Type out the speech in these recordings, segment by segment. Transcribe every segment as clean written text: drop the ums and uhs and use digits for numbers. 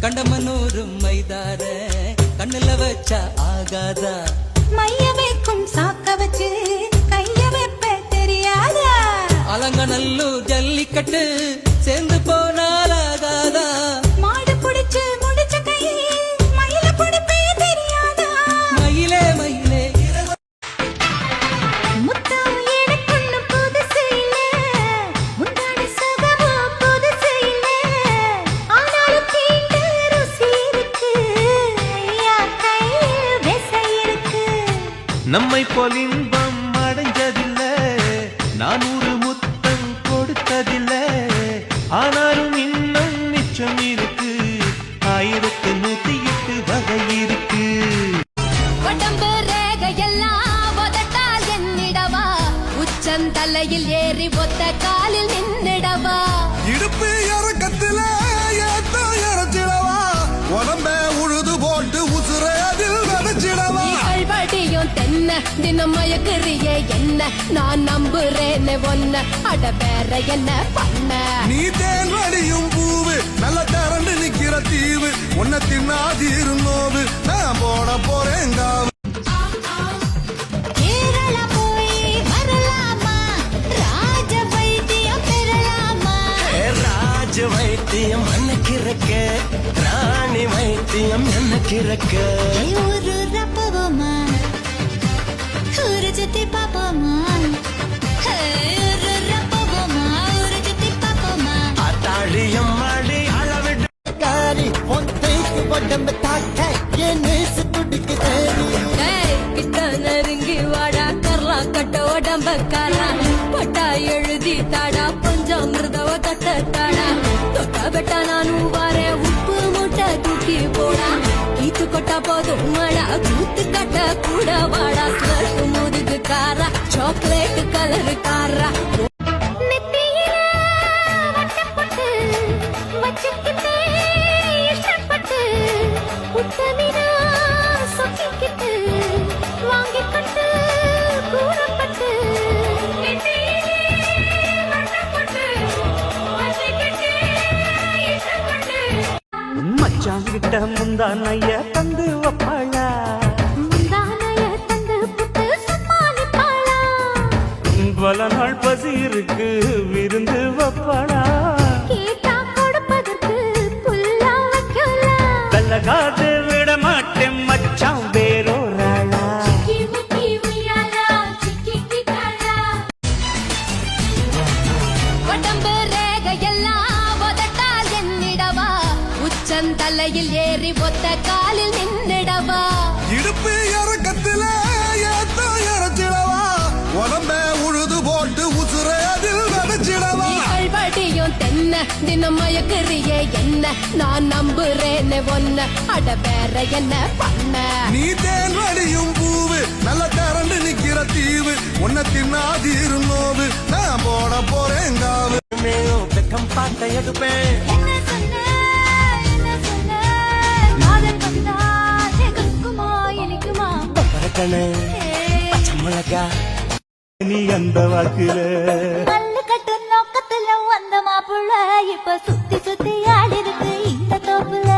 கண்டமனூரும் மைதார கண்ணுல வச்சா ஆகாதா மைய வைக்கும் சாக்க வச்சு கைய வைப்ப தெரியாதா அலங்கநல்லூர் ஜல்லிக்கட்டு சேர்ந்து போனால் ஆகாதா மாடு புடிச்சு முடிச்ச கை மயில புடிப்பே தெரியாதா மயிலே மயிலே முத்தம் எனக்குன்னு புதுசு இல்ல முந்தான சுகமோ புதுசு இல்ல ஆனாலும் தீண்ட ருசி இருக்கு ஐயா கையில் விசை இருக்கு நம்மை போல் இன்பம் அடைஞ்சதில்ல நான் ஒரு முத்தம் கொடுத்ததில்ல ஆனாலும் இன்னும் மிச்சம் இருக்கு 1108 வகை இருக்கு உடம்பு ரேகையெல்லாம் உதட்டால் என்னிடவா உச்சந்தலையில் ஏறி ஒத்த காலில் நின்னிடவா இடுப்பு இறக்கத்துல ஏத்த இறச்சிடவா உடம்ப உழுது போட்டு உசுரை அதில் விதைச்சிடவா வடியும் தென்ன தினம் மயக்குறியே என்ன நான் நம்புறேன்னு ஒன்ன அட வேற என்ன பண்ண நீ தேன் வடியும் பூவு நல்ல திரண்டு நிக்கிற தீவு உன்னை தின்னாதி இருந்தோவு நான் போட போறேன் காவு கேரளா போய் வரலாமா ராஜ வைத்தியம் பெறலாமா ராஜ வைத்தியம் அன்னைக்கிறக்க ராணி வைத்தியம் என்னக்கிறக்க ஒரு ரப்பவோமா ஒரு சுத்தி பாப்போமா ஒரு ரப்பவோமா ஒரு சுத்தி பாப்போமா அத்தாழியம் மாடி அளவிட்டு காரி ஒத்தைக்கு உடம்பு தாக்க என் நேசு துடிக்கு தேடி கிட்ட நெருங்கி வாடா கர்லா கட்ட உடம்பக்காரா பட்டா எழுதி தாடா பஞ்சாமிர்தவ கட்ட தாடா தொட்டா பெட்டா நானும் வாரே உப்பு மூட்டை தூக்கி போடா கீத்து கொட்டா போதும் மடா கூத்து கட்ட கூட வாடா ஸ்லர்ட் முதுகு காரா சாக்லேட் கலர் காரா மச்சாங்கிட்ட முந்தானைய தந்து வப்பாளா பல நாள் பசி இருக்கு விருந்து வப்பாளா வெள்ள காத்து விட மாட்டேன் மச்சான் வேறோராளா உடம்பு ரேகையெல்லாம் உதட்டால் என்னிடவா உச்சந்தலையில் ஏறி ஒத்த காலில் நின்னிடவா இடுப்பு இறக்கத்துல ஏத்த இறச்சிடவா உடம்ப உழுது போட்டு உசுரை அதில் விதைச்சிடவா வடியும் தென்ன தினம் மயக்குறியே என்ன நான் நம்புறேன்னு ஒன்ன அட வேற என்ன பண்ண நீ தேன் வடியும் பூவு நல்ல திரண்டு நிக்கிற தீவு உன்னை தின்னாதி இருந்தோவு நான் போட போறேன் காவு வெக்கம் பார்த்த எடுப்பேன் என்ன சொன்ன காதல் வந்தா கேக்குமா இனிக்குமா பறக்கணே பச்சை மிளகா நீ அந்த வாக்குல மல்லு கட்டு நோக்கத்துல வந்த மாப்புள்ள இப்ப சுத்தி சுத்தி ஆடி இருக்கு இந்த தோப்புல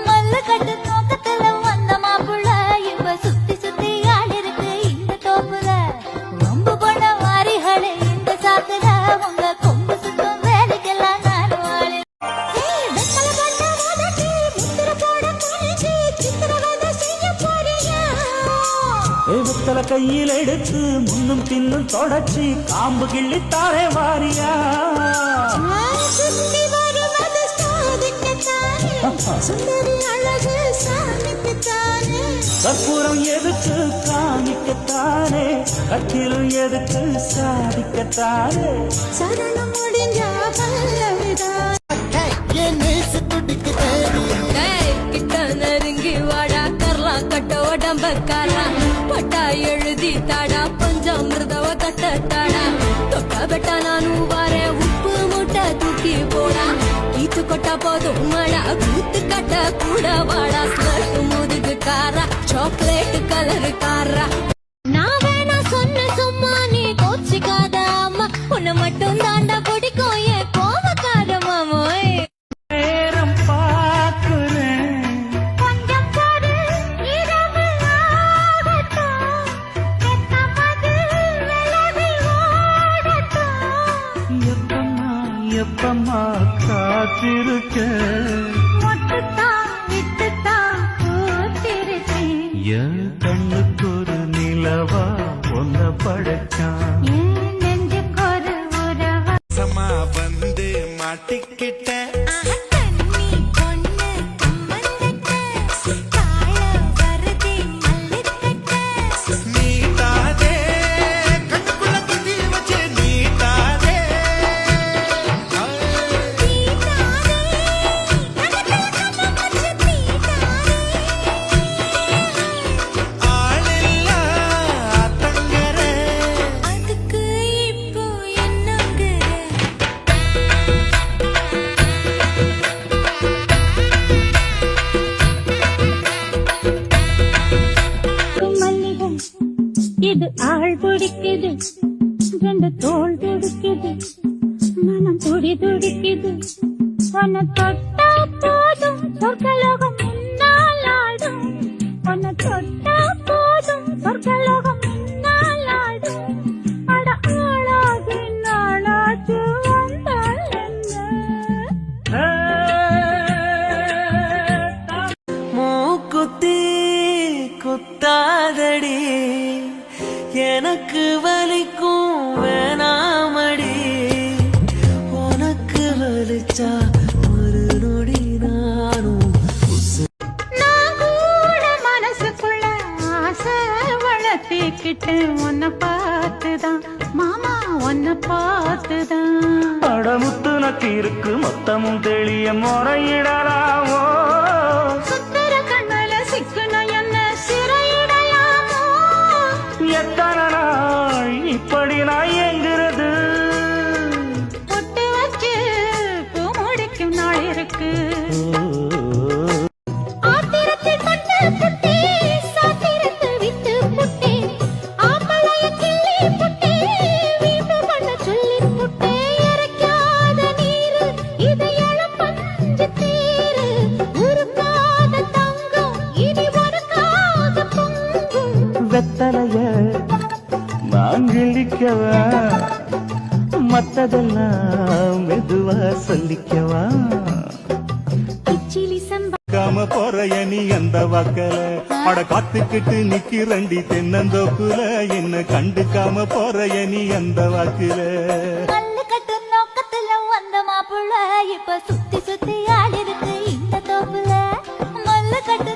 மல்லு கட்டு நோக்கத்துல வந்த மாப்புள்ள இப்ப சுத்தி சுத்தி ஆடி இருக்கு இந்த தோப்புல ரொம்ப பண்ண வாரிகளே இந்த சாத்துல உங்க கொம்பு சுத்தம் வேலைக்கெல்லாம் நான் வாழ வெத்தல கையில் எடுத்து முன்னும் பின்னும் தொடச்சி காம்பு கிள்ளித்தாரே வாரியா சுந்தரி அழகு சாமிக்குத்தானே கற்பூரம் எதுக்கு காமிக்கத்தானே கட்டிலும் எதுக்கு சாதிக்கத்தானே சரணம் முடிஞ்சா பல்லவிதான் என் நேசு துடிக்கு தேடி கிட்ட நெருங்கி வாடா கர்லா கட்ட உடம்பக்காரா பட்டா எழுதி தாடா பஞ்சாமிர்தவ கட்ட தாடா தொட்டா பெட்டா நானும் வாரே உப்பு மூட்டை தூக்கி போடா கீத்து கொட்டா போதும் மடா கூத்து கட்ட கூட வாடா ஸ்லர்ட் முதுகு காரா சாக்லேட் கலர் காரா நான் வேணா சொன்ன சும்மா நீ கோச்சிக்காத அம்மா உன்னை மட்டும் தாண்டா பிடிக்கும் என் கோவக்கார மாமோய் நேரம் பார்க்குற இது ஆள் பிடிக்குது ரெண்டு தோள் துடிக்குது மனம் துடி துடிக்குது உன்னை தொட்டா போதும் சொர்க்கலோகம் முன்னால் ஆடும் உன்னை தொட்டா போதும் சொர்க்கலோகம் முன்னால் ஆடும் அட ஆளாகி நாளாச்சு வந்தால் என்ன மூக்குத்தி குத்தாதடி எனக்கு வலிக்கும் வேணாமடி உனக்கு வலிச்சா ஒரு நொடி நானும் நான் கூட மனசுக்குள்ள ஆசை வளர்த்திக்கிட்டேன் உன்னை பார்த்துதான் மாமா உன்னை பார்த்துதான் அடமுத்து நக்கு இருக்கு மொத்தமும் தெளிய முறையிடலாமோ சுத்தர கண்மல சிக்குன என்ன சிறையிடலாமோ எத்தனை நாள் இப்படி நான் எங்கிறது பொட்டு வச்சு பூ முடிக்கும் நாள் இருக்கு ஆத்திரத்தில் கொண்டு புட்டே சாத்திரத்தில் விட்டு புட்டே ஆம்பளைய கிள்ளி புட்டே வீட்டு பண்ண சொல்லி புட்டே இறைக்காத நீரு இதை பஞ்சு தேரு உருக்காத தங்கம் இனி ஒருக்காத பொங்கும் வெத்தலைய நான் கிழிக்கவா மத்ததெல்லாம் மெதுவா சொல்லிக்கவா கிச்சிலி சம்பா காம போறைய நீ அந்த வாக்கல அட காத்துக்கிட்டு நிக்கிறண்டி தென்னந்தோப்புல என்ன கண்டுக்காம போறைய நீ அந்த வாக்குல மல்லு கட்டு நோக்கத்துல வந்த மாப்புள்ள இப்ப சுத்தி சுத்தி ஆடிருக்கு இந்த தோப்புல மல்லு கட்டு